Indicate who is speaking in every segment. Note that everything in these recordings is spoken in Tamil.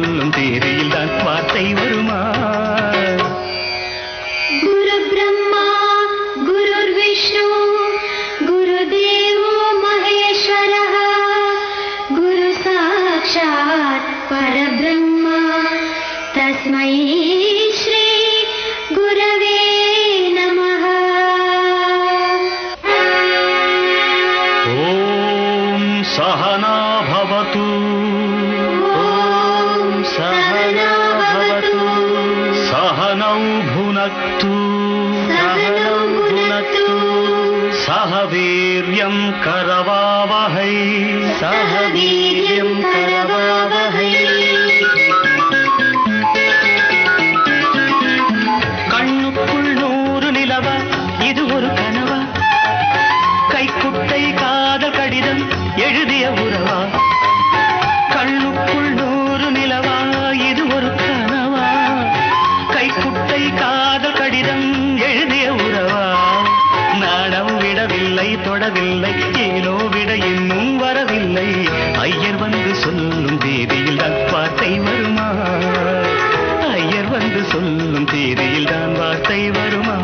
Speaker 1: சொல்லும் தேதியில் தான் வார்த்தை வருமா?
Speaker 2: குரு பிரம்மா குருர் விஷ்ணு குருதேவோ மகேஸ்வரः குரு சாட்சாத் பரபிரம்மா தஸ்மை ஸ்ரீ குரவே நமः.
Speaker 1: ஓம் சஹனா பவது
Speaker 2: सहना भवतु
Speaker 1: सहनौ भुनक्तु सह वीर्यं करवावहै கண்ணுக்குள் 100 நிலவா இது ஒரு கனவா? கைக்குட்டை காதல் கடிதம் எழுதிய உறவா? கண்ணுக்குள் 100 நிலவா இது ஒரு கனவா? கைக்குட்டை காதல் கடிதம் எழுதிய உறவா? நாடம் விடவில்லை தொடவில்லை ஏனோ விட இன்னும் வரவில்லை. ஐயர் வந்து சொல்லும் தேதியில் தான் வார்த்தை வருமா? ஐயர் வந்து சொல்லும் தேதியில் தான் வார்த்தை வருமா?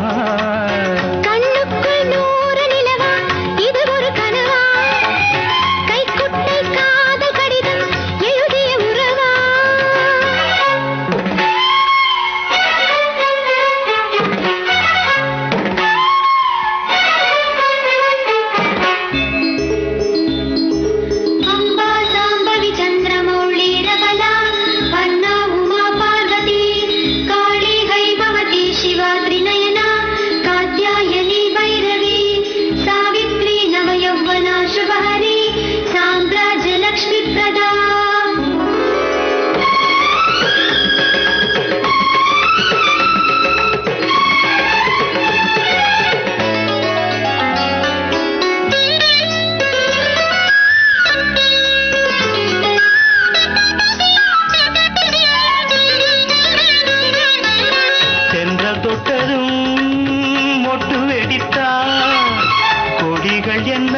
Speaker 1: கொடிகள் என்ன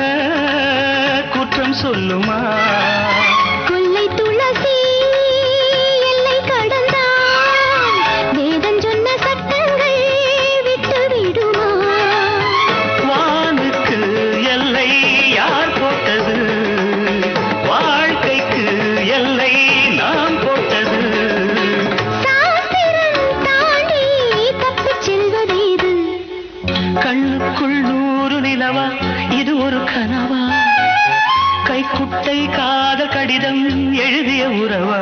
Speaker 1: குற்றம் சொல்லுமா?
Speaker 2: கொல்லை துளசி எல்லை கடந்தான் வேதம் சொன்ன சட்டங்கள் விட்டு விடுமா?
Speaker 1: வானுக்கு எல்லை யார் போட்டது? வாழ்க்கைக்கு எல்லை நாம் போட்டது.
Speaker 2: சாஸ்திரம் தாண்டி தப்பிச் செல்வதேது?
Speaker 1: கண்ணுக்குள் 100 நிலவா இது ஒரு கனவா? கைக்குட்டை காதல் கடிதம் எழுதிய உறவா?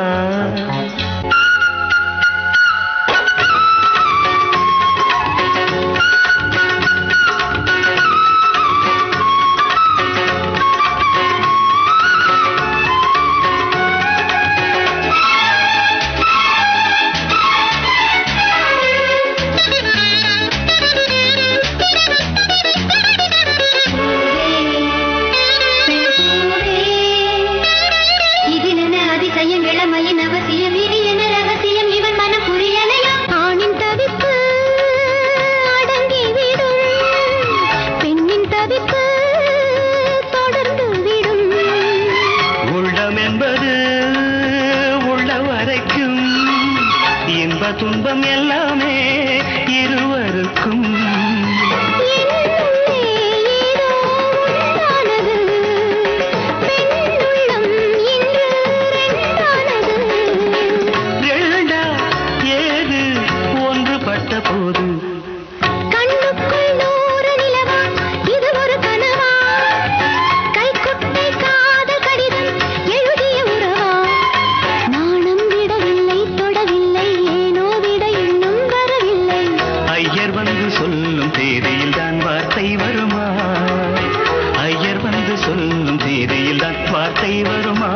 Speaker 1: துன்பம் எல்லாமே இருவருக்கும். ரெண்டா ஏது ஒன்றுபட்ட போது சொல்லும் தேதியில் தான் வார்த்தை வருமா? ஐயர் வந்து சொல்லும் தேதியில் தான் வார்த்தை வருமா?